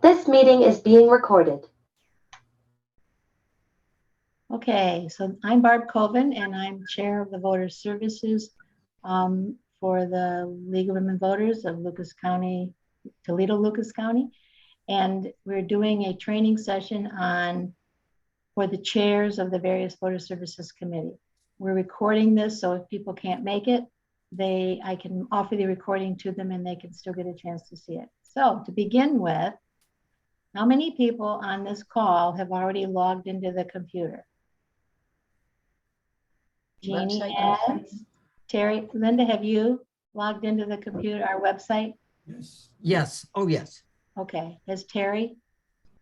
This meeting is being recorded. Okay, so I'm Barb Coven, and I'm Chair of the Voter Services for the League of Women Voters of Lucas County, Toledo-Lucas County. And we're doing a training session for the chairs of the various Voter Services Committee. We're recording this, so if people can't make it, I can offer the recording to them and they can still get a chance to see it. So to begin with, how many people on this call have already logged into the computer? Jeannie has. Terry, Linda, have you logged into the computer, our website? Yes. Yes. Oh, yes. Okay. Has Terry?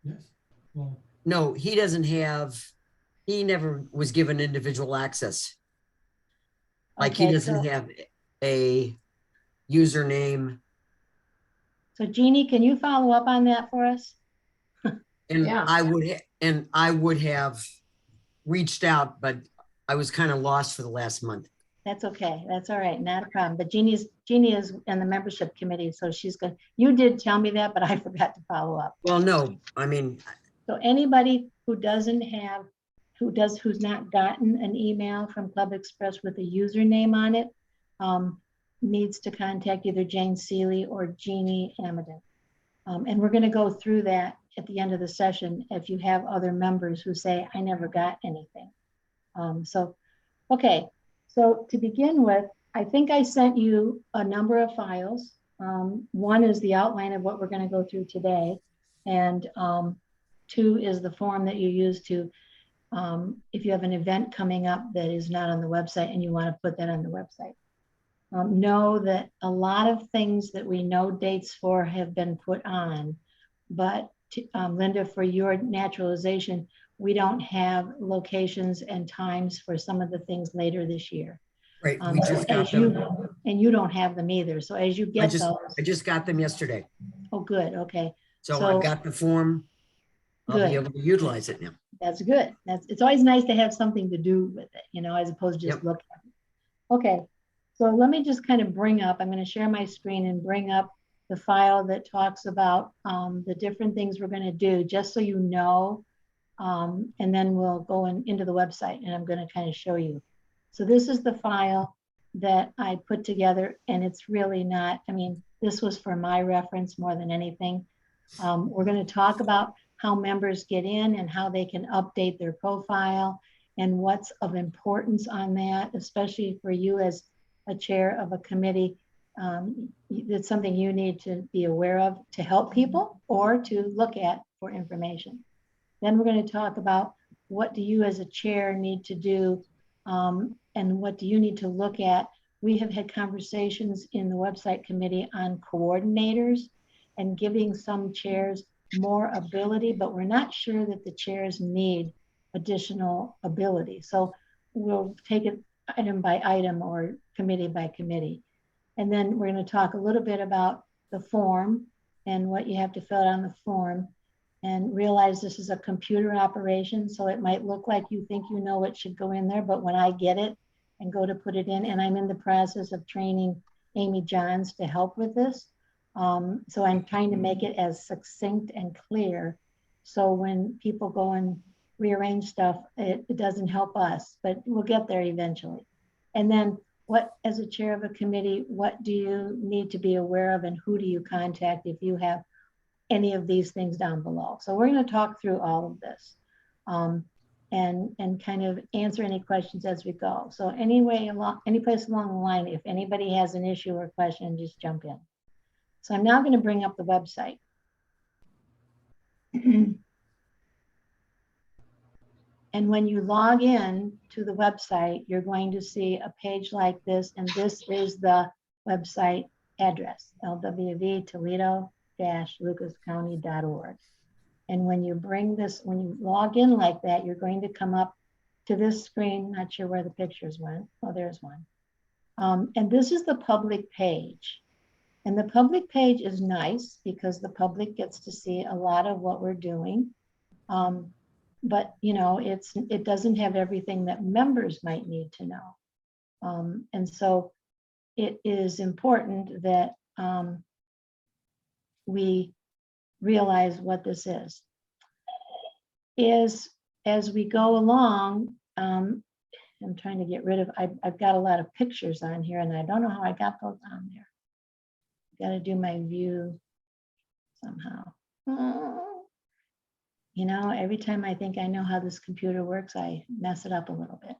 Yes. Well, No, he doesn't have, he never was given individual access. Like he Okay, doesn't have a username. So Jeannie, can you follow up on that for us? And Yeah. I would have reached out, but I was kind of lost for the last month. That's okay. That's all right. Not a problem. But Jeannie is in the membership committee, so she's good. You did tell me that, but I forgot to follow up. Well, no, I mean, So anybody who doesn't have, who's not gotten an email from Club Express with a username on it, needs to contact either Jane Seeley or Jeannie Amadon. And we're going to go through that at the end of the session if you have other members who say, I never got anything. Okay, so to begin with, I think I sent you a number of files. One is the outline of what we're going to go through today. And two is the form that you use to, if you have an event coming up that is not on the website and you want to put that on the website. Know that a lot of things that we know dates for have been put on, but Linda, for your naturalization, we don't have locations and times for some of the things later this year. right, we just got them. And you don't have them either. So as you get those. I just got them yesterday. Oh, good. Okay. So I've got the form. I'll be able to utilize it now. That's good. It's always nice to have something to do with it, you know, as opposed to just look at it. Okay. So let me just kind of I'm going to share my screen and bring up the file that talks about the different things we're going to do, just so you know, and then we'll go into the website and I'm going to kind of show you. So this is the file that I put together, and it's really not, I mean, this was for my reference more than anything. We're going to talk about how members get in and how they can update their profile and what's of importance on that, especially for you as a chair of a committee. It's something you need to be aware of to help people or to look at for information. Then we're going to talk about what do you as a chair need to do, and what do you need to look at. We have had conversations in the website committee on coordinators and giving some chairs more ability, but we're not sure that the chairs need additional ability. So we'll take it item by item or committee by committee. And then we're going to talk a little bit about the form and what you have to fill out on the form, and realize this is a computer operation. So it might look like you think you know what should go in there, but when I get it and go to put it in, and I'm in the process of training Amy Johns to help with this. So I'm trying to make it as succinct and clear. So when people go and rearrange stuff, it doesn't help us, but we'll get there eventually. And then what, as a chair of a committee, what do you need to be aware of and who do you contact if you have any of these things down below? So we're going to talk through all of this and kind of answer any questions as we go. So any place along the line, if anybody has an issue or question, just jump in. So I'm now going to bring up the website. And when you log in to the website, you're going to see a page like this, and this is the website address, LWVToledo-Lucascounty.org. And when you log in like that, you're going to come up to this screen. Not sure where the pictures went. Oh, there's one. And this is the public page. And the public page is nice because the public gets to see a lot of what we're doing. But you know, it doesn't have everything that members might need to know. And so it is important that we realize what this is as we go along. I'm trying to get rid of, I've got a lot of pictures on here and I don't know how I got those on there. Got to do my view somehow. You know, every time I think I know how this computer works, I mess it up a little bit.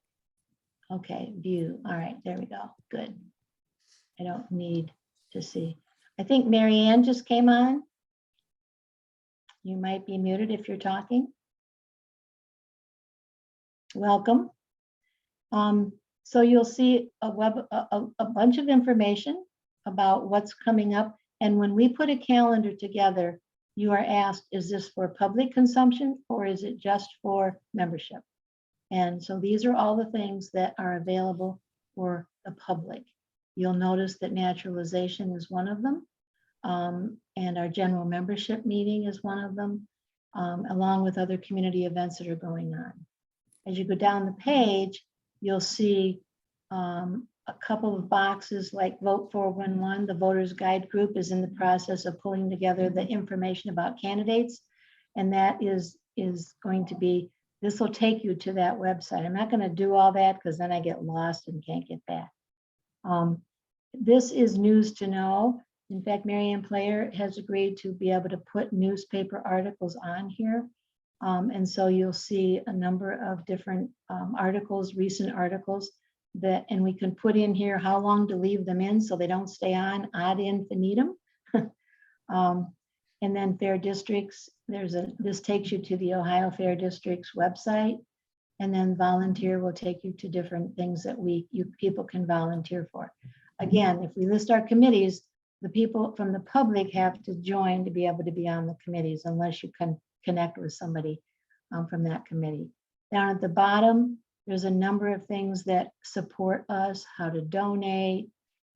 Okay, view. All right, there we go. Good. I don't need to see. I think Mary Ann just came on. You might be muted if you're talking. Welcome. So you'll see a bunch of information about what's coming up. And when we put a calendar together, you are asked, is this for public consumption or is it just for membership? And so these are all the things that are available for the public. You'll notice that naturalization is one of them. And our general membership meeting is one of them, along with other community events that are going on. As you go down the page, you'll see a couple of boxes like Vote 411. The Voters Guide Group is in the process of pulling together the information about candidates. And that is going to be, this will take you to that website. I'm not going to do all that because then I get lost and can't get back. This is news to know. In fact, Marianne Player has agreed to be able to put newspaper articles on here. And so you'll see a number of different articles, recent articles that, and we can put in here how long to leave them in so they don't stay on ad infinitum. And then Fair Districts, this takes you to the Ohio Fair Districts website. And then volunteer will take you to different things that people can volunteer for. Again, if we list our committees, the people from the public have to join to be able to be on the committees unless you can connect with somebody from that committee. Down at the bottom, there's a number of things that support us, how to donate,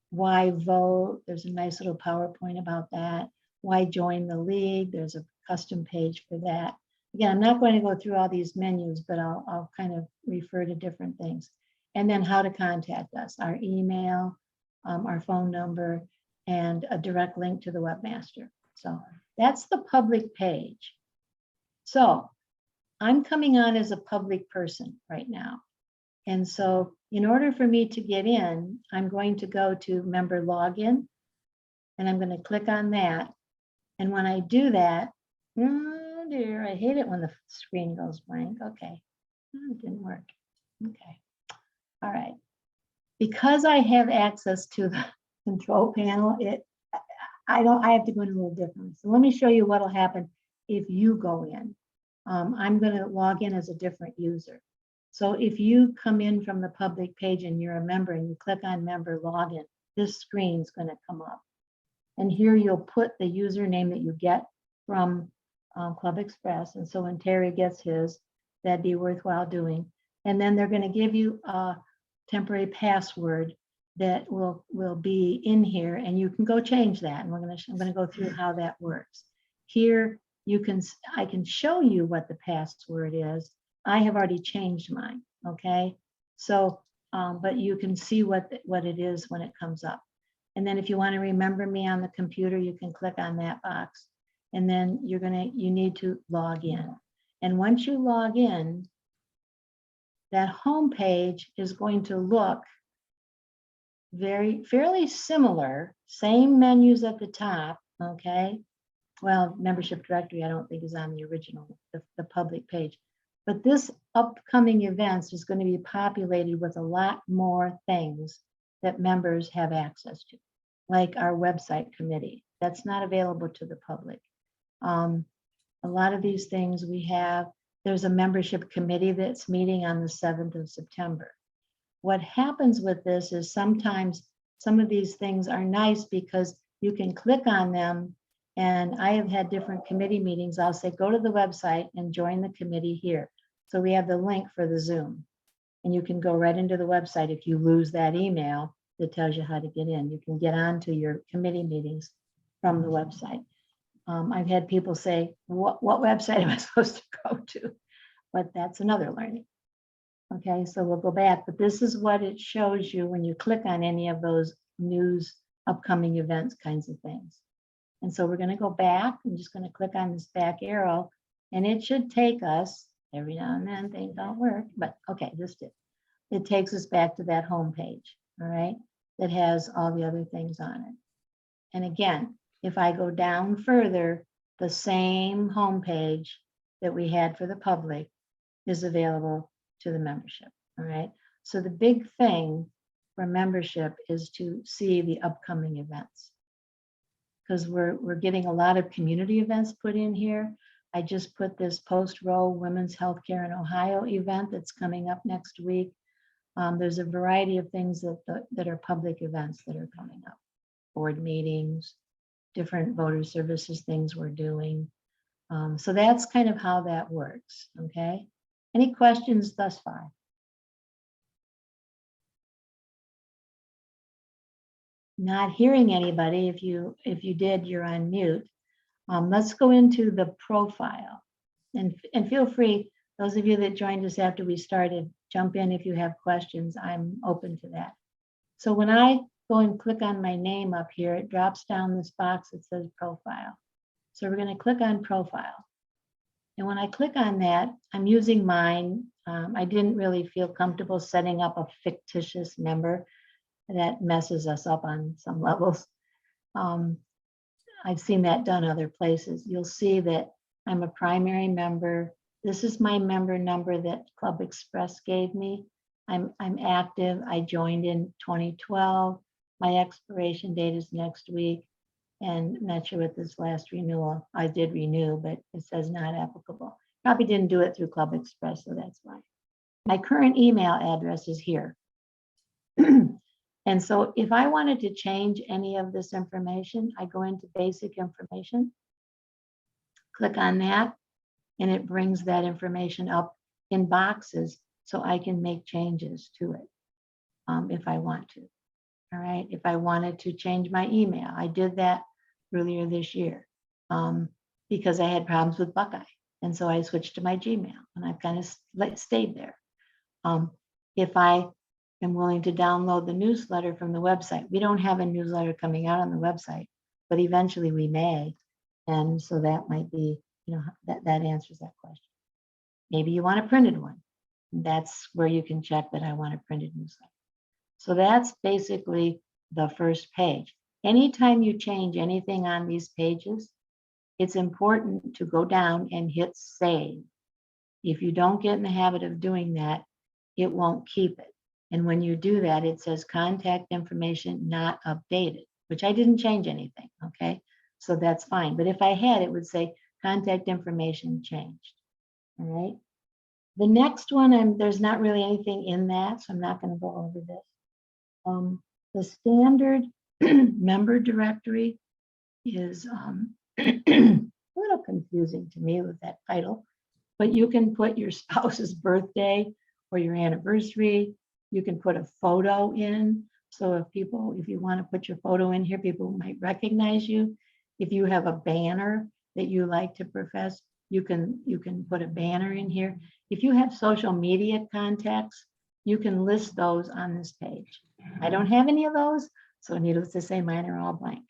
why vote. There's a nice little PowerPoint about that. Why join the league? There's a custom page for that. Again, I'm not going to go through all these menus, but I'll kind of refer to different things. And then how to contact us, our email, our phone number, and a direct link to the webmaster. So that's the public page. So I'm coming on as a public person right now. And so in order for me to get in, I'm going to go to member login and I'm going to click on that. And when I do that, oh dear, I hate it when the screen goes blank. Okay, it didn't work. Okay, all right. Because I have access to the control panel, I have to go in a little differently. So let me show you what'll happen if you go in. I'm going to log in as a different user. So if you come in from the public page and you're a member and you click on member login, this screen's going to come up. And here you'll put the username that you get from Club Express. And so when Terry gets his, that'd be worthwhile doing. And then they're going to give you a temporary password that will be in here, and you can go change that. And I'm going to go through how that works. Here I can show you what the password is. I have already changed mine. Okay, so but you can see what it is when it comes up. And then if you want to remember me on the computer, you can click on that box. And then you need to log in. And once you log in, that home page is going to look fairly similar, same menus at the top, okay? Well, membership directory, I don't think is on the original, the public page. But this upcoming events is going to be populated with a lot more things that members have access to, like our website committee. That's not available to the public. A lot of these things we have, there's a membership committee that's meeting on the 7th of September. What happens with this is sometimes some of these things are nice because you can click on them, and I have had different committee meetings. I'll say, go to the website and join the committee here. So we have the link for the Zoom, and you can go right into the website. If you lose that email that tells you how to get in, you can get onto your committee meetings from the website. I've had people say, what website am I supposed to go to? But that's another learning. Okay, so we'll go back, but this is what it shows you when you click on any of those news, upcoming events kinds of things. And so we're going to go back. I'm just going to click on this back arrow, and it should take us, every now and then things don't work, but okay, this did. It takes us back to that home page, all right, that has all the other things on it. And again, if I go down further, the same home page that we had for the public is available to the membership, all right? So the big thing for membership is to see the upcoming events, because we're getting a lot of community events put in here. I just put this post-Roe Women's Healthcare in Ohio event that's coming up next week. There's a variety of things that are public events that are coming up. Board meetings, different voter services things we're doing. So that's kind of how that works, okay? Any questions thus far? Not hearing anybody. If you did, you're on mute. Let's go into the profile, and feel free, those of you that joined us after we started, jump in if you have questions. I'm open to that. So when I go and click on my name up here, it drops down this box that says profile. So we're going to click on profile. And when I click on that, I'm using mine. I didn't really feel comfortable setting up a fictitious member. That messes us up on some levels. I've seen that done other places. You'll see that I'm a primary member. This is my member number that Club Express gave me. I'm active. I joined in 2012. My expiration date is next week. And I'm not sure what this last renewal, I did renew, but it says not applicable. Probably didn't do it through Club Express, so that's why. My current email address is here. And so if I wanted to change any of this information, I go into basic information, click on that, and it brings that information up in boxes so I can make changes to it if I want to. All right, if I wanted to change my email, I did that earlier this year because I had problems with Buckeye. And so I switched to my Gmail, and I've kind of stayed there. If I am willing to download the newsletter from the website, we don't have a newsletter coming out on the website, but eventually we may. And so that might be, that answers that question. Maybe you want a printed one. That's where you can check that I want a printed newsletter. So that's basically the first page. Anytime you change anything on these pages, it's important to go down and hit save. If you don't get in the habit of doing that, it won't keep it. And when you do that, it says contact information not updated, which I didn't change anything, okay? So that's fine. But if I had, it would say contact information changed, all right? The next one, there's not really anything in that, so I'm not going to go over this. The standard member directory is a little confusing to me with that title, but you can put your spouse's birthday or your anniversary. You can put a photo in. So if you want to put your photo in here, people might recognize you. If you have a banner that you like to profess, you can put a banner in here. If you have social media contacts, you can list those on this page. I don't have any of those, so needless to say, mine are all blank.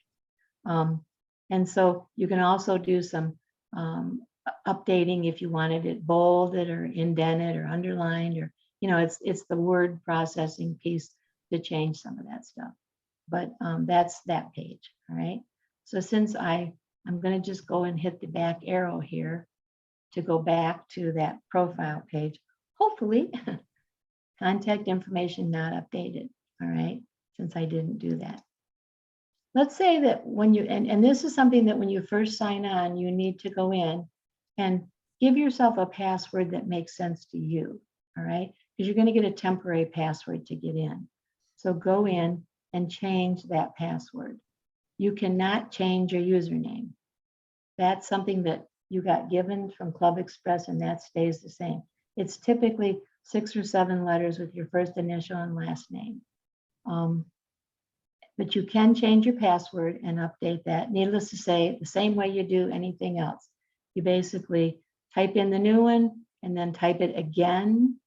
And so you can also do some updating if you wanted it bolded or indented or underlined, or it's the word processing piece to change some of that stuff. But that's that page, all right? So since I'm going to just go and hit the back arrow here to go back to that profile page, hopefully. Contact information not updated, all right, since I didn't do that. Let's say that when you, and this is something that when you first sign on, you need to go in and give yourself a password that makes sense to you, all right? Because you're going to get a temporary password to get in. So go in and change that password. You cannot change your username. That's something that you got given from Club Express, and that stays the same. It's typically 6 or 7 letters with your first initial and last name. But you can change your password and update that. Needless to say, the same way you do anything else. You basically type in the new one and then type it again.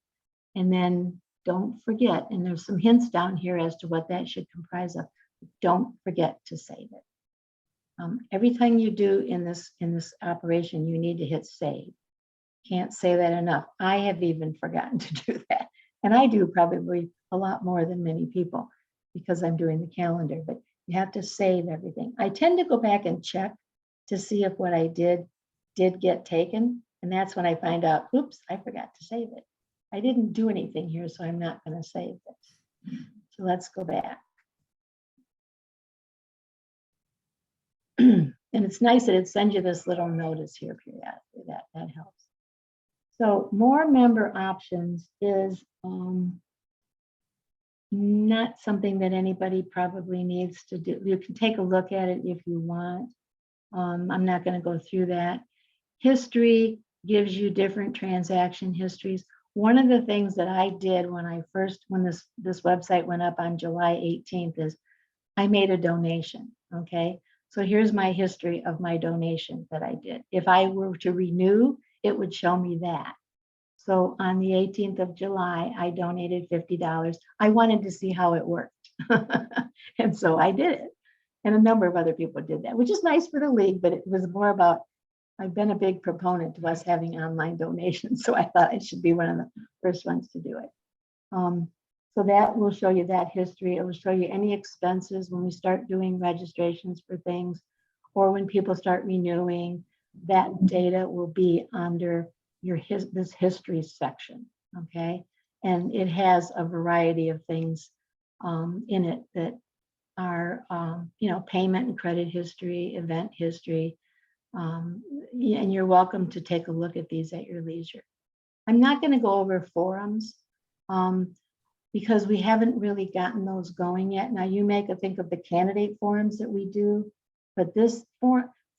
And then don't forget, and there's some hints down here as to what that should comprise of. Don't forget to save it. Every time you do in this operation, you need to hit save. Can't say that enough. I have even forgotten to do that. And I do probably a lot more than many people because I'm doing the calendar, but you have to save everything. I tend to go back and check to see if what I did get taken. And that's when I find out, oops, I forgot to save it. I didn't do anything here, so I'm not going to save it. So let's go back. And it's nice that it sends you this little notice here periodically. That helps. So more member options is not something that anybody probably needs to do. You can take a look at it if you want. I'm not going to go through that. History gives you different transaction histories. One of the things that I did when this website went up on July 18th is I made a donation. Okay. So here's my history of my donation that I did. If I were to renew, it would show me that. So on the 18th of July, I donated $50. I wanted to see how it worked. And so I did it. And a number of other people did that, which is nice for the league, but it was more about, I've been a big proponent of us having online donations. So I thought I should be one of the first ones to do it. So that will show you that history. It will show you any expenses when we start doing registrations for things, or when people start renewing. That data will be under this history section, okay? And it has a variety of things in it that are, payment and credit history, event history, and you're welcome to take a look at these at your leisure. I'm not going to go over forums because we haven't really gotten those going yet. Now you may think of the candidate forums that we do, but this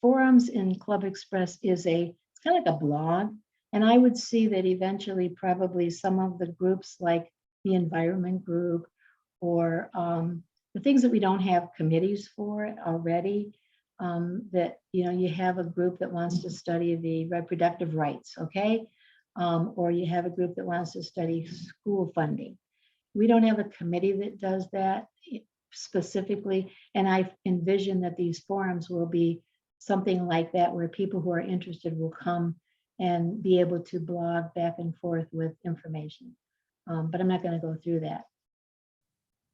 forums in Club Express it's kind of like a blog. And I would see that eventually probably some of the groups like the environment group or the things that we don't have committees for already, that, you have a group that wants to study the reproductive rights, okay? Or you have a group that wants to study school funding. We don't have a committee that does that specifically. And I envision that these forums will be something like that, where people who are interested will come and be able to blog back and forth with information. But I'm not going to go through that.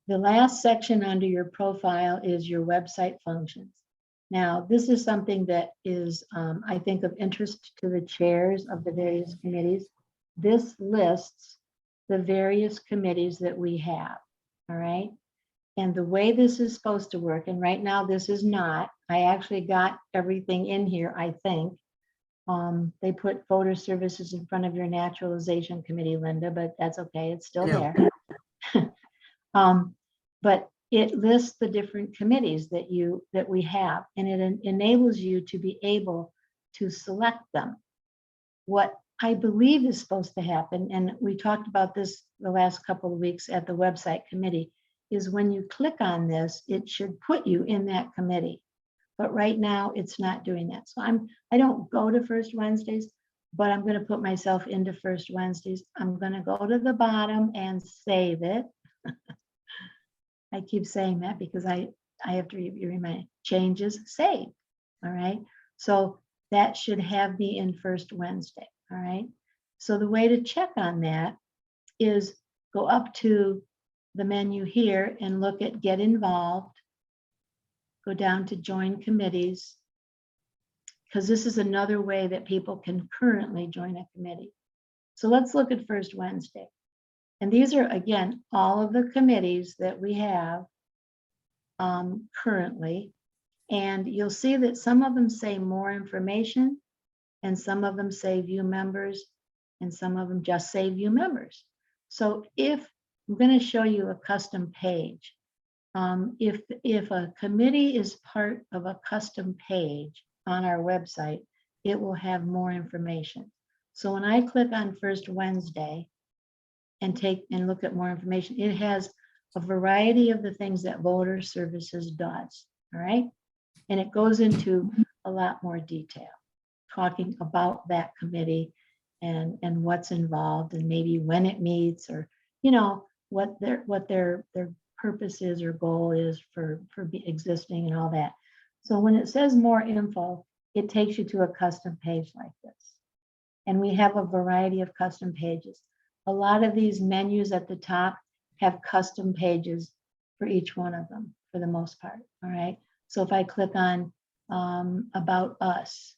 The last section under your profile is your website functions. Now, this is something that is, I think, of interest to the chairs of the various committees. This lists the various committees that we have, all right? And the way this is supposed to work, and right now this is not, I actually got everything in here, I think. They put voter services in front of your naturalization committee, Linda, but that's okay, it's still there. But it lists the different committees that we have, and it enables you to be able to select them. What I believe is supposed to happen, and we talked about this the last couple of weeks at the website committee, is when you click on this, it should put you in that committee. But right now it's not doing that. So I don't go to First Wednesdays, but I'm going to put myself into First Wednesdays. I'm going to go to the bottom and save it. I keep saying that because I have to remind changes saved. All right. So that should have me in First Wednesday. All right. So the way to check on that is go up to the menu here and look at Get Involved. Go down to Join Committees, because this is another way that people can currently join a committee. So let's look at First Wednesday. And these are, again, all of the committees that we have currently. And you'll see that some of them say more information, and some of them say view members, and some of them just say view members. So if I'm going to show you a custom page, if a committee is part of a custom page on our website, it will have more information. So when I click on First Wednesday and look at more information, it has a variety of the things that Voter Services does, all right? And it goes into a lot more detail, talking about that committee and what's involved, and maybe when it meets, or what their purpose is or goal is for existing and all that. So when it says more info, it takes you to a custom page like this. And we have a variety of custom pages. A lot of these menus at the top have custom pages for each one of them, for the most part, all right? So if I click on About Us,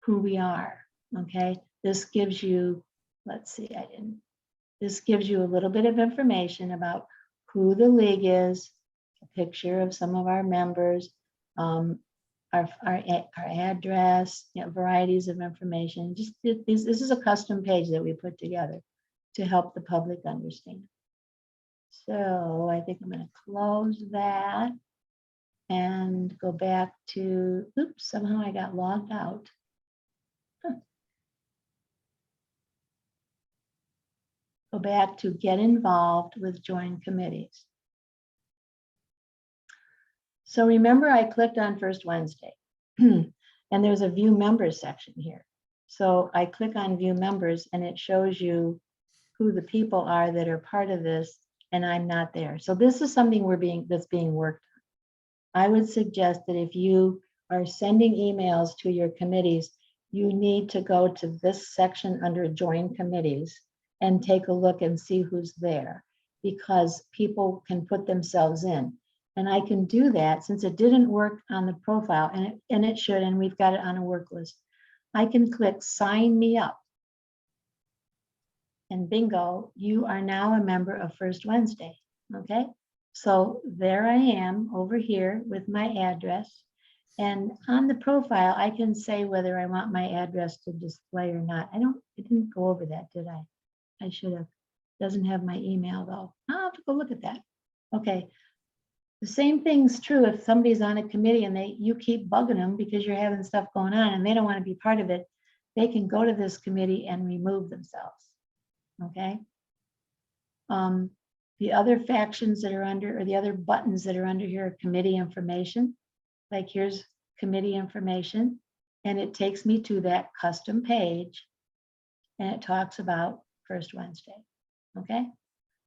who we are, okay? This gives you, let's see, this gives you a little bit of information about who the league is, a picture of some of our members, our address, you know, varieties of information. Just this is a custom page that we put together to help the public understand. So I think I'm going to close that and go back to, oops, somehow I got logged out. Go back to get involved with join committees. So remember I clicked on First Wednesday and there's a view members section here. So I click on view members and it shows you who the people are that are part of this, and I'm not there. So this is something that's being worked on. I would suggest that if you are sending emails to your committees, you need to go to this section under join committees and take a look and see who's there, because people can put themselves in. And I can do that since it didn't work on the profile, and it should, and we've got it on a work list. I can click sign me up. And bingo, you are now a member of First Wednesday, okay? So there I am over here with my address. And on the profile, I can say whether I want my address to display or not. I didn't go over that, did I? I should have. Doesn't have my email though. I'll have to go look at that. Okay. The same thing's true if somebody's on a committee and you keep bugging them because you're having stuff going on and they don't want to be part of it. They can go to this committee and remove themselves. Okay. The other factions that are under, or the other buttons that are under here are committee information. Like here's committee information, and it takes me to that custom page and it talks about First Wednesday. Okay.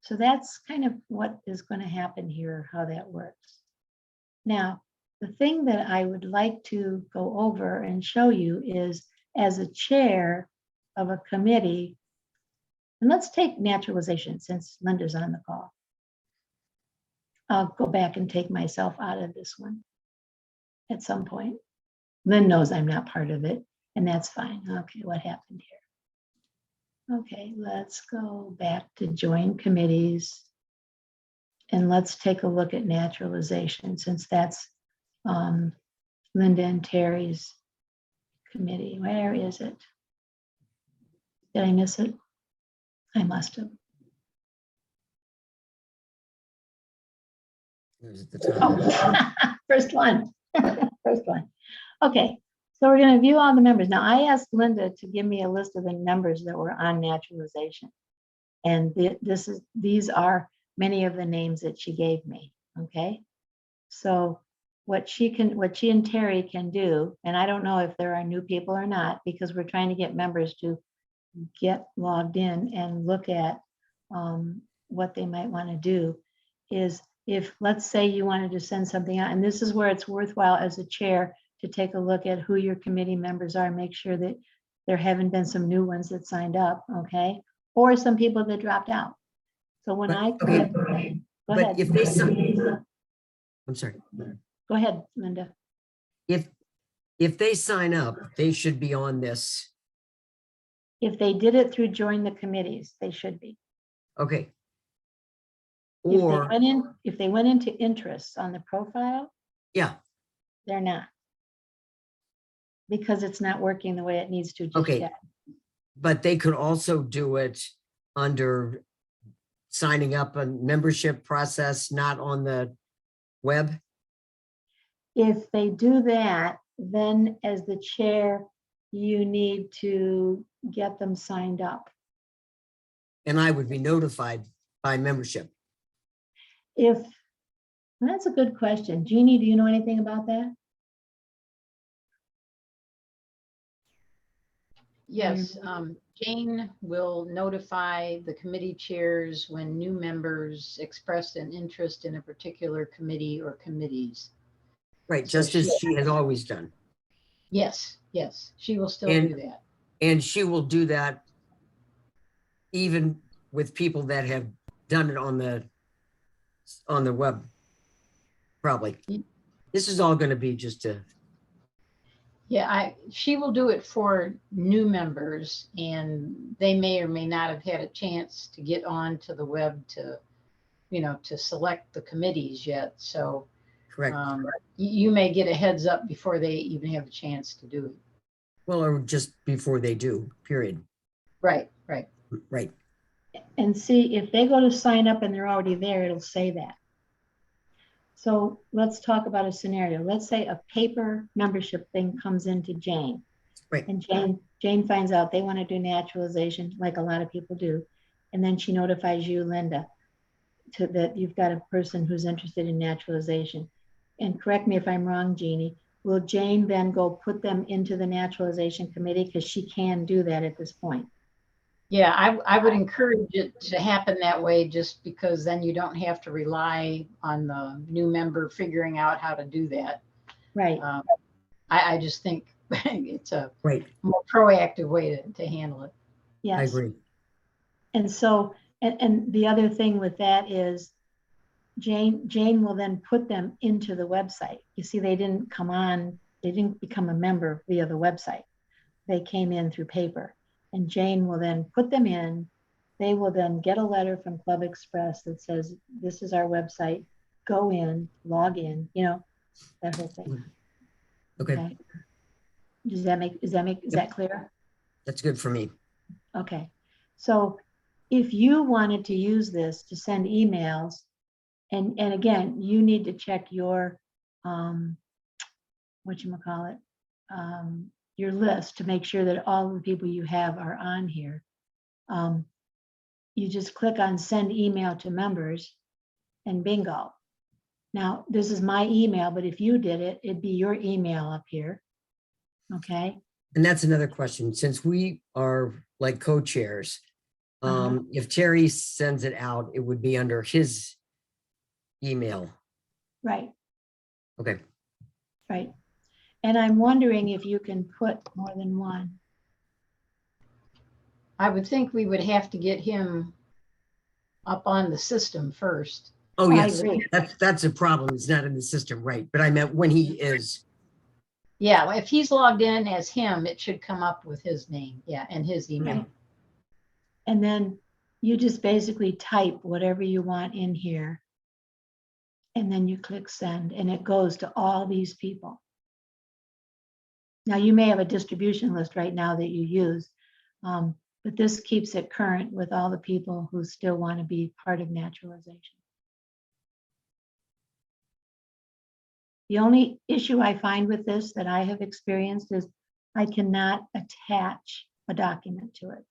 So that's kind of what is going to happen here, how that works. Now, the thing that I would like to go over and show you is, as a chair of a committee, and let's take naturalization since Linda's on the call. I'll go back and take myself out of this one at some point. Lynn knows I'm not part of it, and that's fine. Okay, what happened here? Okay, let's go back to join committees. And let's take a look at naturalization, since that's Linda and Terry's committee. Where is it? Did I miss it? I must have. It was at the top. Oh, first one. First one. Okay, so we're going to view all the members. Now, I asked Linda to give me a list of the members that were on naturalization. And these are many of the names that she gave me. Okay, so what she and Terry can do, and I don't know if there are new people or not, because we're trying to get members to get logged in and look at what they might want to do, is if, let's say you wanted to send something out, and this is where it's worthwhile as a chair to take a look at who your committee members are, make sure that there haven't been some new ones that signed up, okay? Or some people that dropped out. So when go ahead. If they sign, I'm sorry. Go ahead, Linda. If they sign up, they should be on this. If they did it through join the committees, they should be. Okay. Or if they went into interests on the profile, yeah, they're not, because it's not working the way it needs to just okay. yet. But they could also do it under signing up a membership process, not on the web. If they do that, then as the chair, you need to get them signed up. And I would be notified by membership. That's a good question. Jeannie, do you know anything about that? Yes, Jane will notify the committee chairs when new members express an interest in a particular committee or committees. Right, So just as she has always done. Yes, yes, she will still And- do that. And she will do that even with people that have done it on the web, probably. Mm. This is all going to be just a, Yeah, she will do it for new members, and they may or may not have had a chance to get onto the web to, to select the committees yet. So correct. you may get a heads up before they even have a chance to do it. Well, or just before they do, period. Right, right. Right. And see, if they go to sign up and they're already there, it'll say that. So let's talk about a scenario. Let's say a paper membership thing comes into Jane. Right. And Jane finds out they want to do naturalization, like a lot of people do. And then she notifies you, Linda, that you've got a person who's interested in naturalization. And correct me if I'm wrong, Jeannie, will Jane then go put them into the naturalization committee? Because she can do that at this point. Yeah, I would encourage it to happen that way, just because then you don't have to rely on the new member figuring out how to do that. Right. I just think it's a Right. more proactive way to handle it. Yes. I agree. And so, and the other thing with that is Jane will then put them into the website. You see, they didn't become a member via the website. They came in through paper, and Jane will then put them in. They will then get a letter from Club Express that says, this is our website, go in, log in, that whole thing. Okay. Is that clear? That's good for me. Okay. So if you wanted to use this to send emails, and again, you need to check your, your list to make sure that all the people you have are on here. You just click on send email to members and bingo. Now, this is my email, but if you did it, it'd be your email up here. Okay. And that's another question. Since we are like co-chairs, Uh-huh. if Terry sends it out, it would be under his email. Right. Okay. Right. And I'm wondering if you can put more than one. I would think we would have to get him up on the system first. Oh, I yes. agree. That's a problem. It's not in the system, right? But I meant when he is. Yeah, if he's logged in as him, it should come up with his name. Yeah, and his email. Right. And then you just basically type whatever you want in here. And then you click send, and it goes to all these people. Now, you may have a distribution list right now that you use, but this keeps it current with all the people who still want to be part of naturalization. The only issue I find with this that I have experienced is I cannot attach a document to it.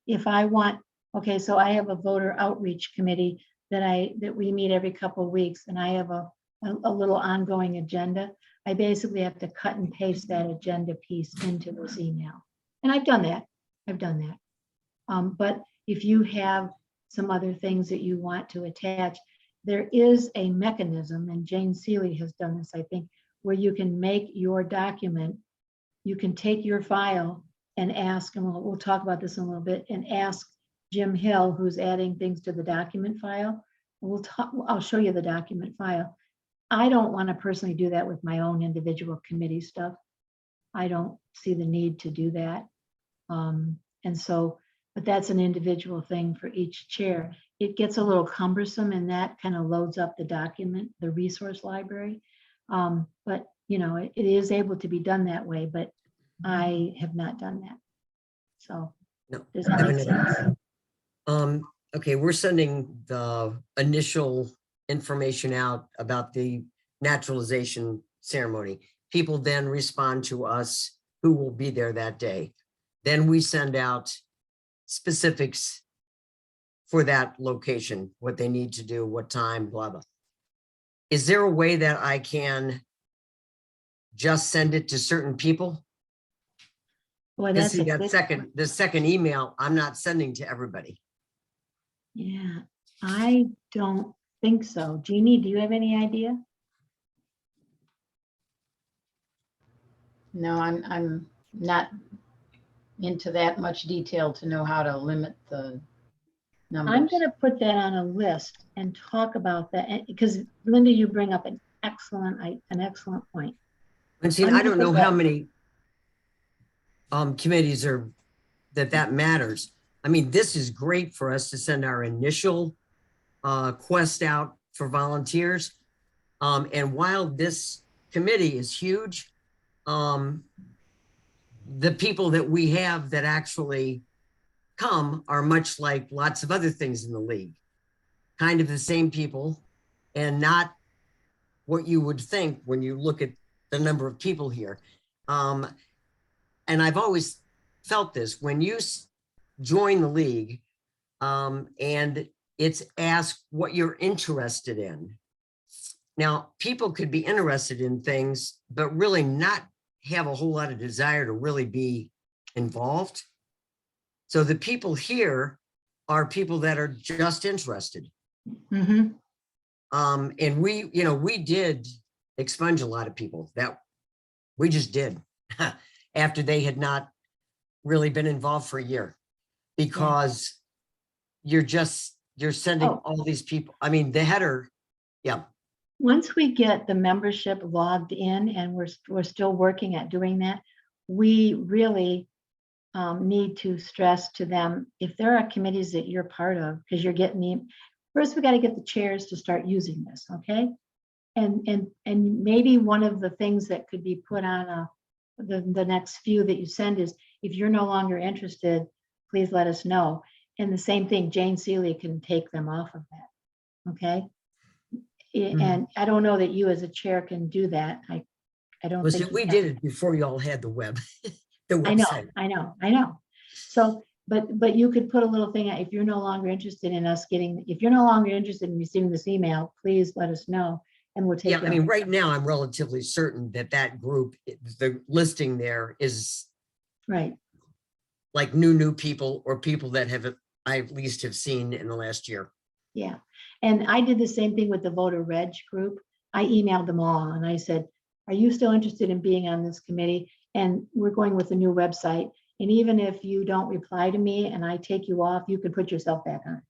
If I want, okay, so I have a voter outreach committee that we meet every couple of weeks, and I have a little ongoing agenda. I basically have to cut and paste that agenda piece into this email. And I've done that. But if you have some other things that you want to attach, there is a mechanism, and Jane Seeley has done this, I think, where you can make your document, you can take your file and ask, and we'll talk about this in a little bit, and ask Jim Hill, who's adding things to the document file. I'll show you the document file. I don't want to personally do that with my own individual committee stuff. I don't see the need to do that. But that's an individual thing for each chair. It gets a little cumbersome, and that kind of loads up the document, the resource library. But it is able to be done that way, but I have not done that. So No, does that make sense? Okay, we're sending the initial information out about the naturalization ceremony. People then respond to us who will be there that day. Then we send out specifics for that location, what they need to do, what time, blah, blah. Is there a way that I can just send it to certain people? Boy, Because that's see, a the second email, I'm not sending to everybody. yeah, I don't think so. Jeannie, do you have any idea? No, I'm not into that much detail to know how to limit the numbers. I'm going to put that on a list and talk about that because Linda, you bring up an excellent point. And see, I'm I gonna don't put know that- how many committees are that matters. I mean, this is great for us to send our initial quest out for volunteers. And while this committee is huge, the people that we have that actually come are much like lots of other things in the league, kind of the same people, and not what you would think when you look at the number of people here. And I've always felt this when you join the league, and it's asked what you're interested in. Now, people could be interested in things, but really not have a whole lot of desire to really be involved. So the people here are people that are just interested. Mhm. And we did expunge a lot of people that we just did after they had not really been involved for a year, because you're sending Oh. all these people. I mean, the header, yeah. Once we get the membership logged in, and we're still working at doing that, we really need to stress to them, if there are committees that you're part of, because you're getting first we got to get the chairs to start using this, okay? And maybe one of the things that could be put on the next few that you send is, if you're no longer interested, please let us know. And the same thing, Jane Seeley can take them off of that, okay? And I don't know that you as a chair can do that. I don't Well, think see, you we can. did it before y'all had the web, the I know, website. I know. So, but you could put a little thing out, if you're no longer interested in if you're no longer interested in receiving this email, please let us know and we'll take Yeah, you I off. mean, right now, I'm relatively certain that group, the listing there is Right. like new people, or people that I at least have seen in the last year. Yeah. And I did the same thing with the voter reg group. I emailed them all and I said, are you still interested in being on this committee? And we're going with a new website. And even if you don't reply to me and I take you off, you can put yourself back on,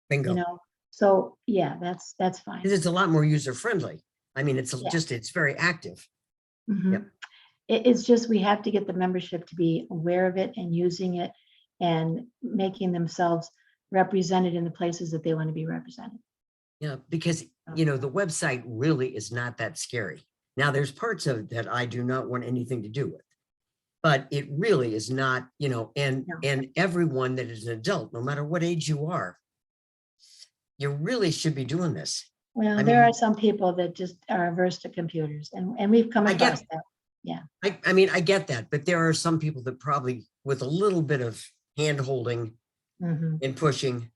Bingo. So yeah, that's fine. Because it's a lot more user friendly. I mean, it's Yeah. it's very active. Mhm. Yep. It's just, we have to get the membership to be aware of it and using it and making themselves represented in the places that they want to be represented. Yeah, because, the website really is not that scary. Now, there's parts of it that I do not want anything to do with, but it really is not, and everyone that is an adult, no matter what age you are, you really should be doing this. Well, I there mean- are some people that just are averse to computers, and we've come I get across that. Yeah. I mean, I get that, but there are some people that probably, with a little bit of hand holding Mhm. and pushing.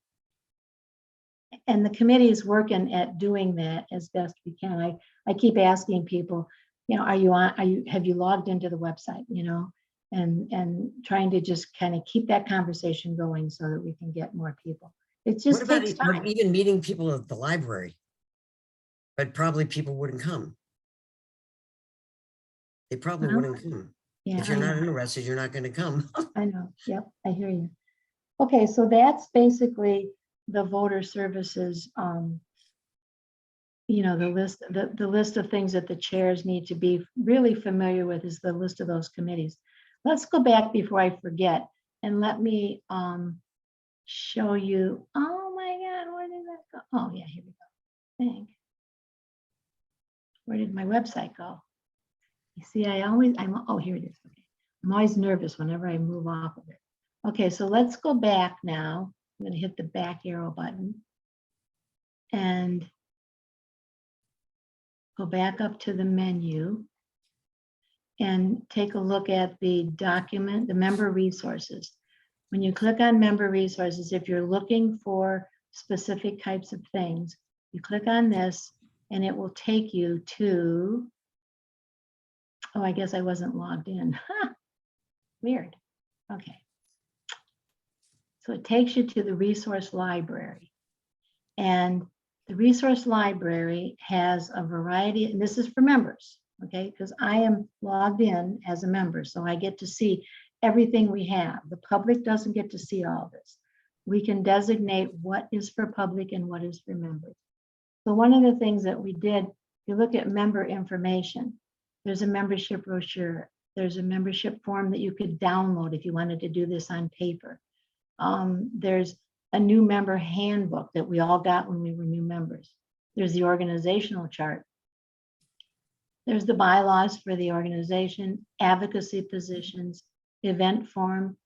And the committee is working at doing that as best we can. I keep asking people, have you logged into the website, and trying to just kind of keep that conversation going so that we can get more people. It just What about takes time. even meeting people at the library? But probably people wouldn't come. They probably Well, wouldn't come. Yeah, If you're I not know. interested, you're not going to come. I know. Yep, I hear you. Okay, so that's basically the voter services, the list of things that the chairs need to be really familiar with is the list of those committees. Let's go back before I forget, and let me show you. Oh my God, where did that go? Oh yeah, here we go. I think. Where did my website go? You see, oh, here it is. Okay. I'm always nervous whenever I move off of it. Okay, so let's go back now. I'm going to hit the back arrow button and go back up to the menu and take a look at the document, the member resources. When you click on member resources, if you're looking for specific types of things, you click on this and it will take you to, oh, I guess I wasn't logged in. Weird. Okay. So it takes you to the resource library. And the resource library has a variety, and this is for members, okay? Because I am logged in as a member, so I get to see everything we have. The public doesn't get to see all this. We can designate what is for public and what is for members. So one of the things that we did, if you look at member information, there's a membership brochure. There's a membership form that you could download if you wanted to do this on paper. There's a new member handbook that we all got when we were new members. There's the organizational chart. There's the bylaws for the organization, advocacy positions, event form.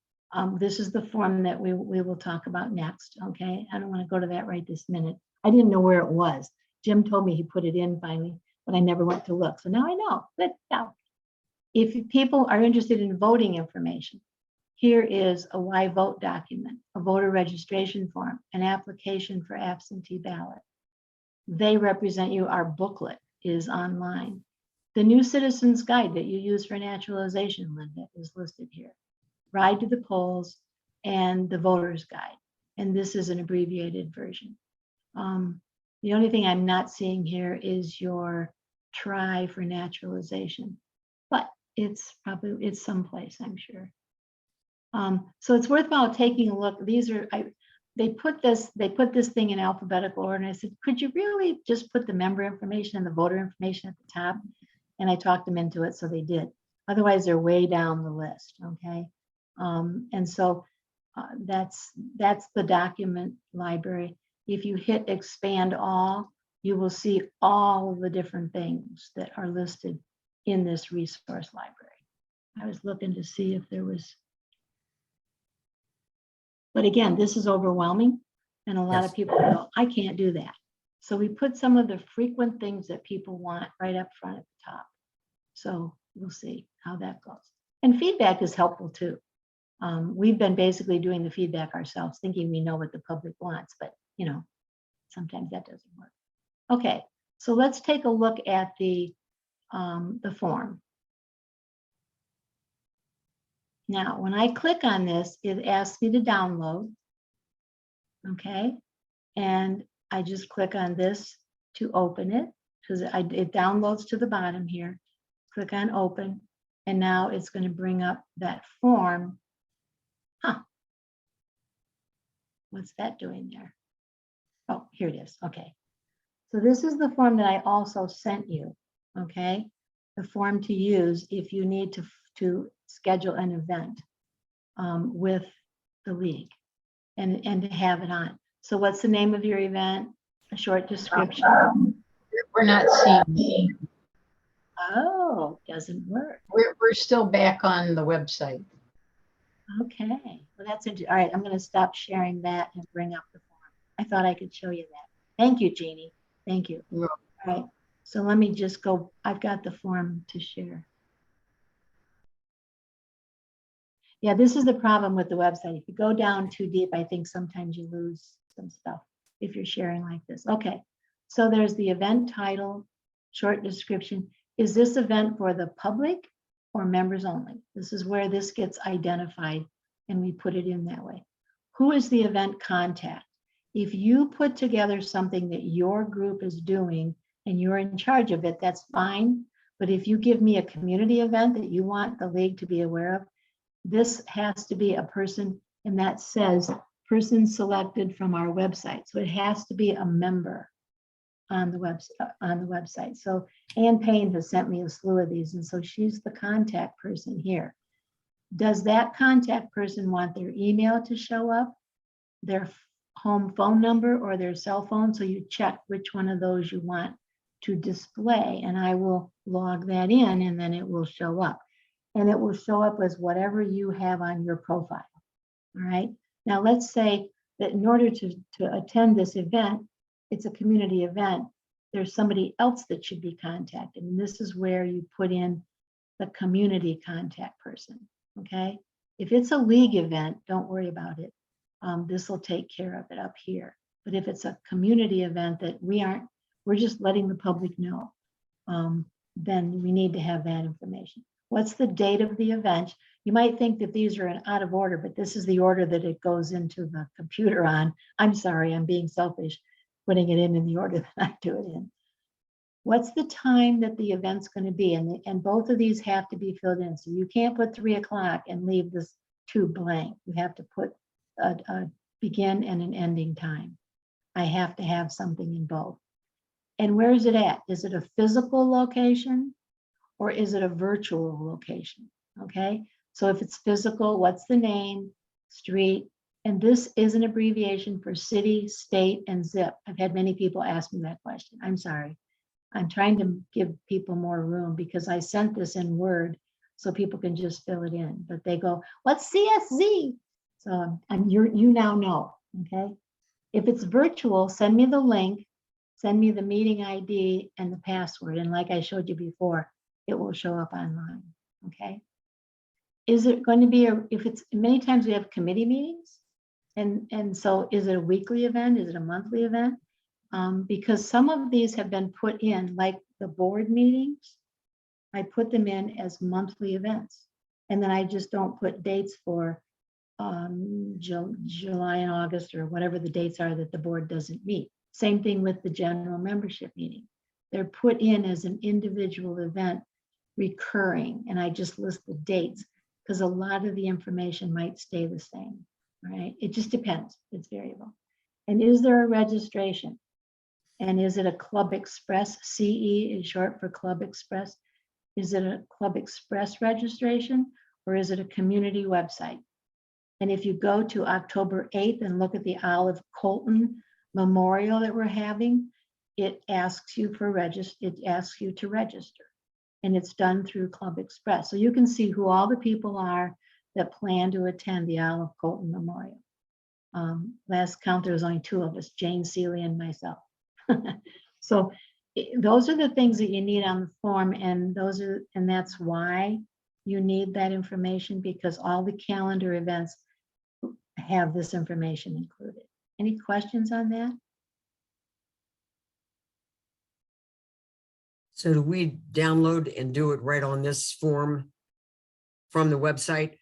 This is the form that we will talk about next, okay? I don't want to go to that right this minute. I didn't know where it was. Jim told me he put it in finally, but I never went to look. So now I know. But now, if people are interested in voting information, here is a why vote document, a voter registration form, an application for absentee ballot. They represent you. Our booklet is online. The new citizens guide that you use for naturalization, Linda, is listed here. Ride to the polls and the voter's guide. And this is an abbreviated version. The only thing I'm not seeing here is your try for naturalization, but it's someplace, I'm sure. So it's worthwhile taking a look. These are, they put this thing in alphabetical order. And I said, could you really just put the member information and the voter information at the top? And I talked them into it, so they did. Otherwise, they're way down the list, okay? And so that's the document library. If you hit expand all, you will see all of the different things that are listed in this resource library. I was looking to see if there was, but again, this is overwhelming. And a lot of people go, I can't do that. So we put some of the frequent things that people want right up front at the top. So we'll see how that goes. And feedback is helpful too. We've been basically doing the feedback ourselves, thinking we know what the public wants, but sometimes that doesn't work. Okay, so let's take a look at the form. Now, when I click on this, it asks me to download. Okay, and I just click on this to open it because it downloads to the bottom here. Click on open, and now it's going to bring up that form. What's that doing there? Oh, here it is. Okay. So this is the form that I also sent you. Okay. The form to use if you need to schedule an event with the league and to have it on. So what's the name of your event? A short description. We're not seeing. Oh, doesn't work. We're still back on the website. Okay. Well, that's interesting. All right. I'm going to stop sharing that and bring up the form. I thought I could show you that. Thank you, Jeannie. Thank you. Yeah. All right. So let me just go. I've got the form to share. Yeah, this is the problem with the website. If you go down too deep, I think sometimes you lose some stuff if you're sharing like this. Okay. So there's the event title, short description. Is this event for the public or members only? This is where this gets identified and we put it in that way. Who is the event contact? If you put together something that your group is doing and you're in charge of it, that's fine. But if you give me a community event that you want the league to be aware of, this has to be a person, and that says person selected from our website. So it has to be a member on the website. So Ann Payne has sent me a slew of these, and so she's the contact person here. Does that contact person want their email to show up, their home phone number, or their cell phone? So you check which one of those you want to display, and I will log that in, and then it will show up. And it will show up as whatever you have on your profile. All right. Now let's say that in order to attend this event, it's a community event, there's somebody else that should be contacted. And this is where you put in the community contact person. Okay. If it's a league event, don't worry about it. This will take care of it up here. But if it's a community event that we're just letting the public know, then we need to have that information. What's the date of the event? You might think that these are in out of order, but this is the order that it goes into the computer on. I'm sorry, I'm being selfish, putting it in the order that I do it in. What's the time that the event's going to be? And both of these have to be filled in. So you can't put 3 o'clock and leave this 2 blank. You have to put a begin and an ending time. I have to have something in both. And where is it at? Is it a physical location or is it a virtual location? Okay, so if it's physical, what's the name, street? And this is an abbreviation for city, state, and zip. I've had many people ask me that question. I'm sorry. I'm trying to give people more room because I sent this in Word so people can just fill it in. But they go, what's CSZ? So you now know, okay? If it's virtual, send me the link, send me the meeting ID and the password. And like I showed you before, it will show up online, okay? Is it going to be, if it's, many times we have committee meetings. And so is it a weekly event? Is it a monthly event? Because some of these have been put in, like the board meetings, I put them in as monthly events. And then I just don't put dates for July and August or whatever the dates are that the board doesn't meet. Same thing with the general membership meeting. They're put in as an individual event recurring, and I just list the dates because a lot of the information might stay the same, right? It just depends, it's variable. And is there a registration? And is it a Club Express? CE is short for Club Express. Is it a Club Express registration or is it a community website? And if you go to October 8th and look at the Olive Colton Memorial that we're having, it asks you to register. And it's done through Club Express. So you can see who all the people are that plan to attend the Olive Colton Memorial. Last count, there was only 2 of us, Jane Seeley and myself. So those are the things that you need on the form, and that's why you need that information, because all the calendar events have this information included. Any questions on that? So do we download and do it right on this form from the website?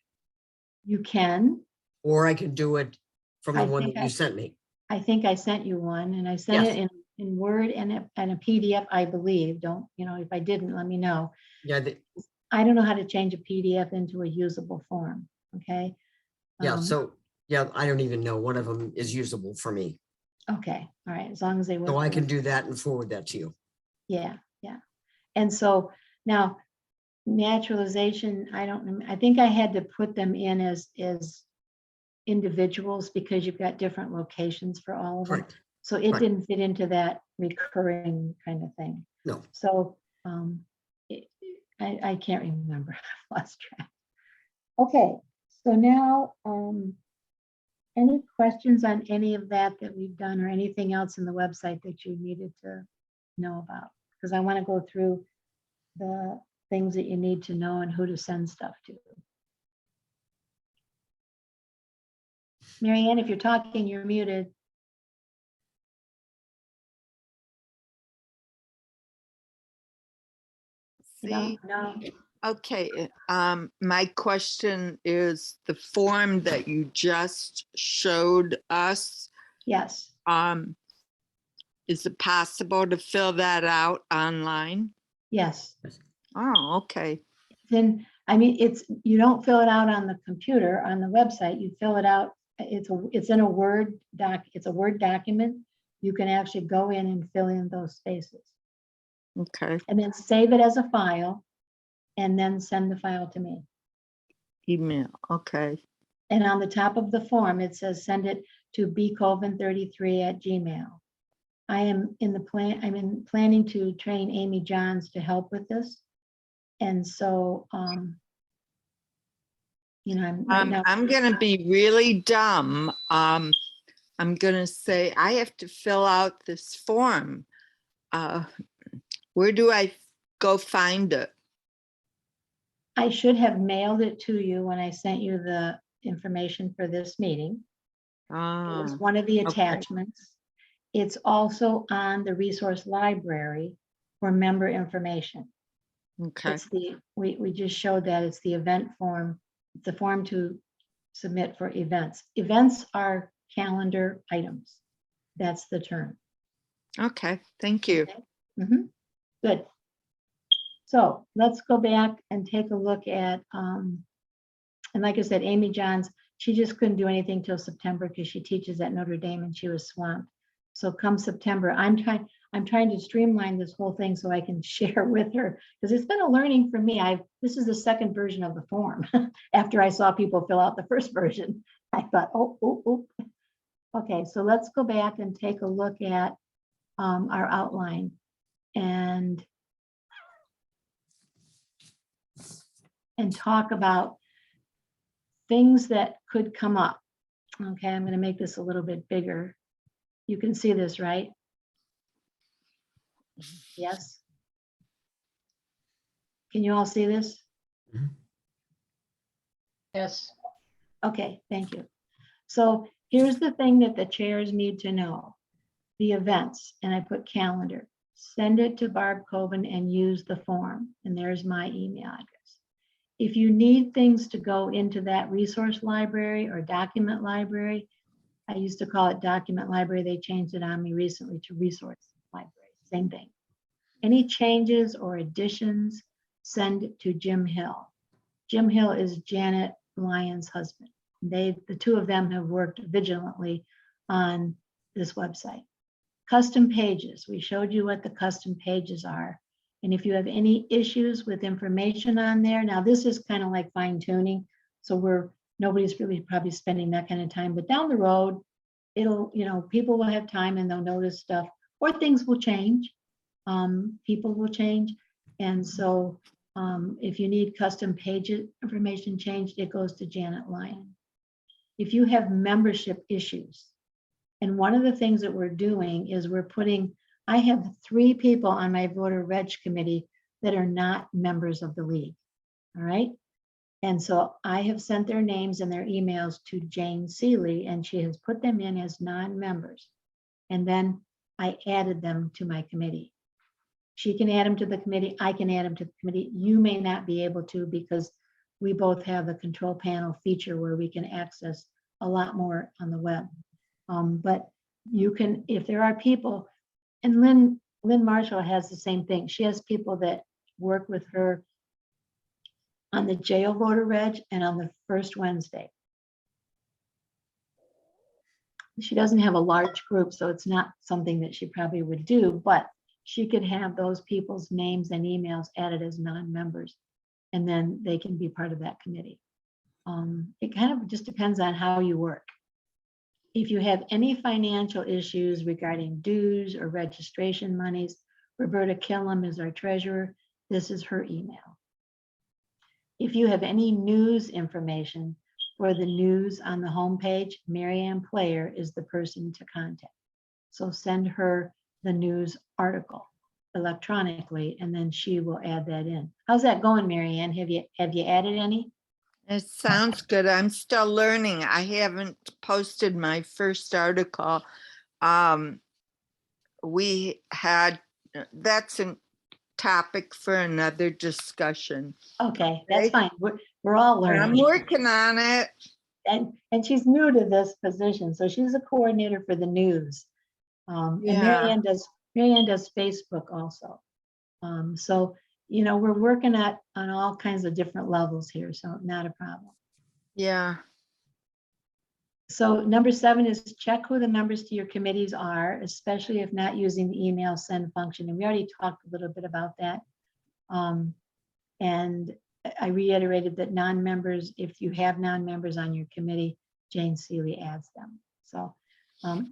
You can. Or I can do it from the I one think that you sent me? I think I sent you one, and I sent Yes. it in Word and a PDF, I believe. Don't, if I didn't, let me know. Yeah, I don't know how to change a PDF into a usable form, okay? yeah, so, yeah, I don't even know. One of them is usable for me. Okay, all right, as long as they work. So I for can me. do that and forward that to you. Yeah, yeah. And so now naturalization, I think I had to put them in as individuals because you've got different locations for all of them. Correct. So it Right. didn't fit into that recurring kind of thing. No. So I can't remember. I've lost track. Okay, so now any questions on any of that we've done or anything else in the website that you needed to know about? Because I want to go through the things that you need to know and who to send stuff to. Mary Ann, if you're talking, you're muted. See, No. okay, my question is the form that you just showed us, Yes. is it possible to fill that out online? Yes. Oh, okay. Then, you don't fill it out on the computer, on the website, you fill it out, it's in a Word doc, it's a Word document. You can actually go in and fill in those spaces Okay, and then save it as a file and then send the file to me. email, okay. And on the top of the form, it says, send it to bcolvin33@gmail. I'm planning to train Amy Johns to help with this. And so, I'm right now. I'm gonna be really dumb. I'm gonna say I have to fill out this form. Where do I go find it? I should have mailed it to you when I sent you the information for this meeting. It was Oh, one of the okay. attachments. It's also on the resource library for member information. Okay, It's we just showed that it's the event form. It's the form to submit for events. Events are calendar items. That's the term. okay, thank you. Mhm. Good. So let's go back and take a look at, and like I said, Amy Johns, she just couldn't do anything till September because she teaches at Notre Dame and she was swamped. So come September, I'm trying to streamline this whole thing so I can share with her, because it's been a learning for me. This is the second version of the form. After I saw people fill out the first version, I thought, oh. Okay, so let's go back and take a look at our outline and talk about things that could come up. Okay, I'm going to make this a little bit bigger. You can see this, right? Yes. Can you all see this? Yes. Okay, thank you. So here's the thing that the chairs need to know. The events, and I put calendar. Send it to Barb Coben and use the form. And there's my email address. If you need things to go into that resource library or document library, I used to call it document library. They changed it on me recently to resource library. Same thing. Any changes or additions, send it to Jim Hill. Jim Hill is Janet Lyon's husband. The two of them have worked vigilantly on this website. Custom pages. We showed you what the custom pages are. And if you have any issues with information on there, now this is kind of like fine tuning. So nobody's really probably spending that kind of time, but down the road, people will have time and they'll notice stuff, or things will change. People will change. And so if you need custom page information changed, it goes to Janet Lyon. If you have membership issues, and one of the things that we're doing is I have 3 people on my voter reg committee that are not members of the league. All right. And so I have sent their names and their emails to Jane Seeley, and she has put them in as non-members. And then I added them to my committee. She can add them to the committee. I can add them to the committee. You may not be able to, because we both have the control panel feature where we can access a lot more on the web. But you can, if there are people, and Lynn Marshall has the same thing. She has people that work with her on the jail voter reg and on the first Wednesday. She doesn't have a large group, so it's not something that she probably would do, but she could have those people's names and emails added as non-members, and then they can be part of that committee. It kind of just depends on how you work. If you have any financial issues regarding dues or registration monies, Roberta Killam is our treasurer. This is her email. If you have any news information for the news on the homepage, Marianne Player is the person to contact. So send her the news article electronically, and then she will add that in. How's that going, Marianne? Have you added any? It sounds good. I'm still learning. I haven't posted my first article. That's a topic for another discussion. Okay, that's fine. We're all But I'm learning. working on it. And she's new to this position, so she's a coordinator for the news. And Yeah. Marianne does Facebook also. So we're working on all kinds of different levels here, so not a problem. Yeah. So number 7 is check who the members to your committees are, especially if not using the email send function. And we already talked a little bit about that. And I reiterated that non-members, if you have non-members on your committee, Jane Seeley adds them. So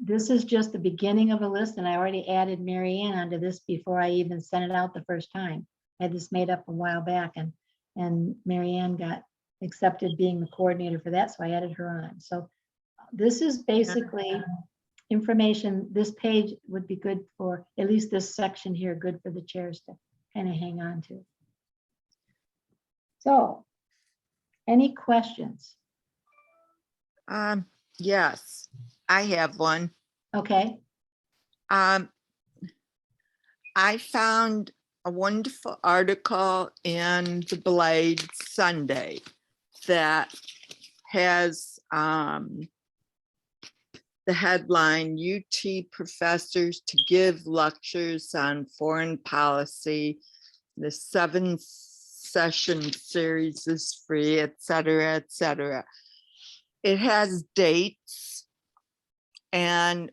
this is just the beginning of a list, and I already added Marianne onto this before I even sent it out the first time. I had this made up a while back, and Marianne got accepted being the coordinator for that, so I added her on. So this is basically information. This page would be good for, at least this section here, good for the chairs to kind of hang on to. So, any questions? Yes, I have one. Okay. I found a wonderful article in the Blade Sunday that has the headline, UT professors to give lectures on foreign policy. The 7-session series is free, et cetera, et cetera. It has dates, and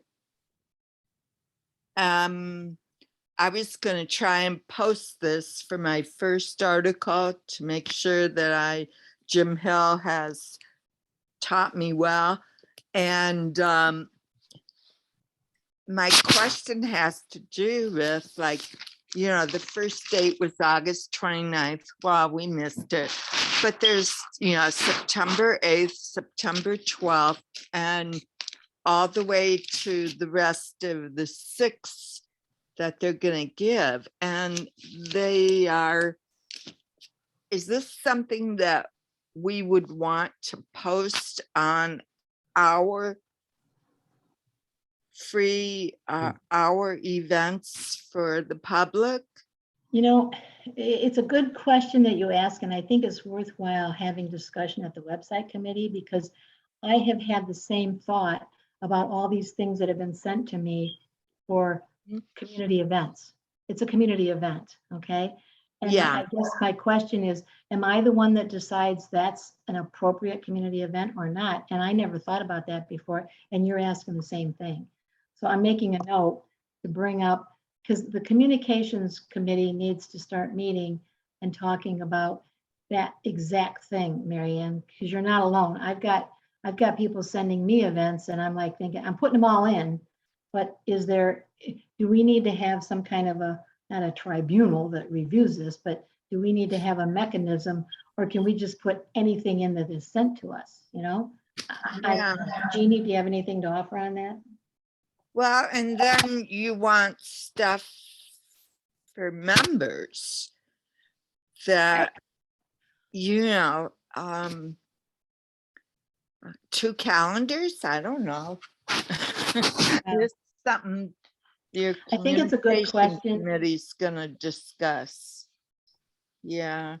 I was going to try and post this for my first article to make sure that Jim Hill has taught me well. And my question has to do with, like, you know, the first date was August 29th. Well, we missed it. But there's, you know, September 8th, September 12th, and all the way to the rest of the 6th that they're going to give. And they are, is this something that we would want to post on our free, our events for the public? You know, it's a good question that you ask, and I think it's worthwhile having discussion at the website committee, because I have had the same thought about all these things that have been sent to me for community events. It's a community event, okay? And Yeah. I guess my question is, am I the one that decides that's an appropriate community event or not? And I never thought about that before, and you're asking the same thing. So I'm making a note to bring up, because the communications committee needs to start meeting and talking about that exact thing, Marianne, because you're not alone. I've got people sending me events, and I'm like thinking, I'm putting them all in, but do we need to have some kind of not a tribunal that reviews this, but do we need to have a mechanism, or can we just put anything in that is sent to us, you know? Yeah. Jeannie, do you have anything to offer on that? Well, and then you want stuff for members that, you know, 2 calendars, I don't know. There's something your I think it's a good communication question. committee's gonna discuss. Yeah.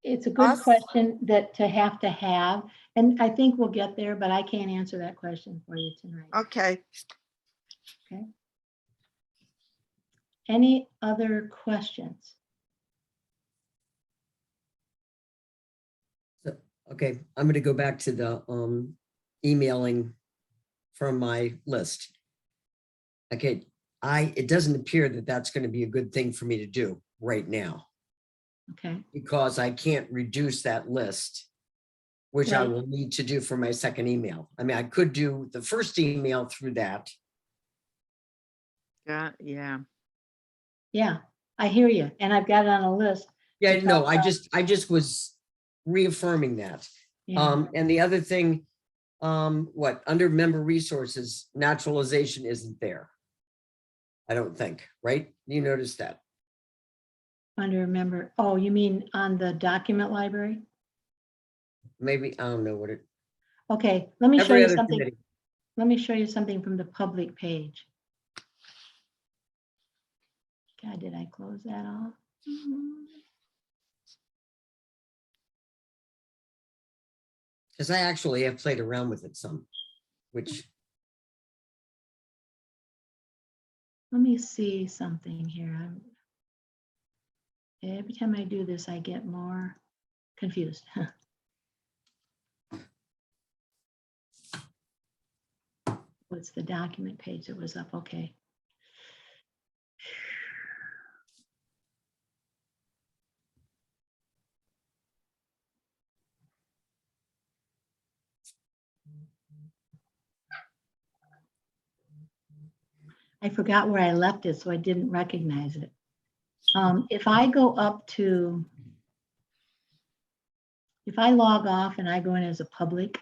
It's a good Us- question that to have, and I think we'll get there, but I can't answer that question for you tonight. Okay. Okay. Any other questions? Okay, I'm gonna go back to the emailing from my list. Okay, it doesn't appear that that's gonna be a good thing for me to do right now, Okay, because I can't reduce that list, which I Right. will need to do for my second email. I mean, I could do the first email through that. Yeah, yeah. yeah, I hear you, and I've got it on a list. Yeah, to no, talk I about. just was reaffirming that. Yeah, And the other thing, what, under member resources, naturalization isn't there. I don't think, right? You noticed that? under member, oh, you mean on the document library? Maybe, I don't know what it, Okay, let me show every you other something. committee. Let me show you something from the public page. God, did I close that off? Because I actually have played around with it some, which, Let me see something here. Every time I do this, I get more confused. What's the document page that was up? Okay. I forgot where I left it, so I didn't recognize it. If I go up to, if I log off and I go in as a public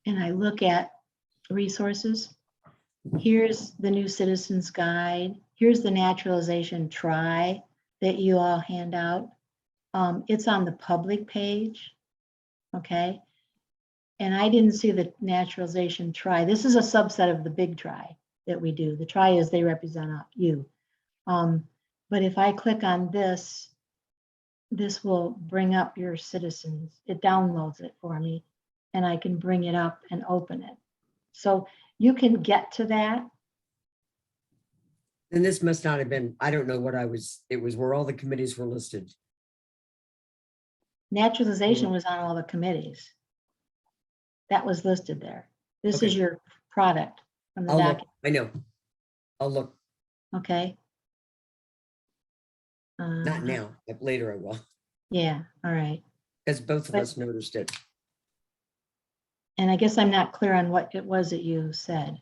and I look at resources, here's the new citizens guide. Here's the naturalization try that you all hand out. It's on the public page, okay? And I didn't see the naturalization try. This is a subset of the big try that we do. The try is they represent you. But if I click on this, this will bring up your citizens. It downloads it for me. and I can bring it up and open it. So you can get to that. And this must not have been, I don't know what it was where all the committees were listed. Naturalization was on all the committees. That was listed there. This is Okay. your product from the I'll look, document, I know. I'll look, okay? not now, but later I will, Yeah, all right. because both of But- us noticed it. And I guess I'm not clear on what it was that you said.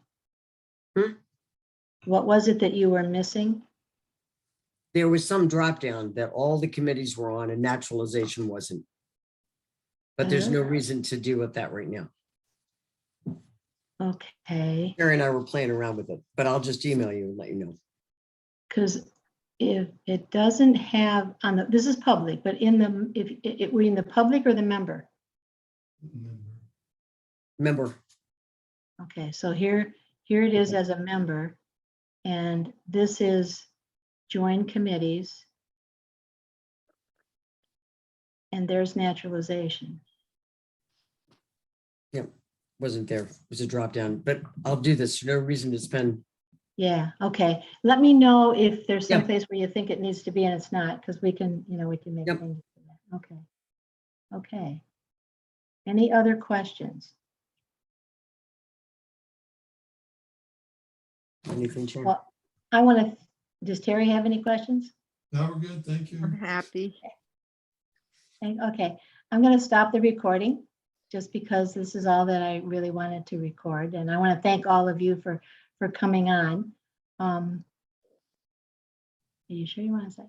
Hmm? What was it that you were missing? There was some drop down that all the committees were on and naturalization wasn't. But there's no reason to deal with that right now. Okay, Gary and I were playing around with it, but I'll just email you and let you know. because if it doesn't have on the, this is public, but in the, if it were in the public or the member? Remember, Okay, so here it is as a member, and this is join committees. And there's naturalization. wasn't there, it was a drop down, but I'll do this. No reason to spend. Yeah, okay. Let me know if there's some Yep. place where you think it needs to be and it's not, because we can, we can make Yep. changes to that. Okay. Okay. Any other questions? Anything, Chair? Well, I want to, does Terry have any questions? Now we're good, thank I'm you. happy. Okay, I'm going to stop the recording just because this is all that I really wanted to record. And I want to thank all of you for coming on. Are you sure you want to say?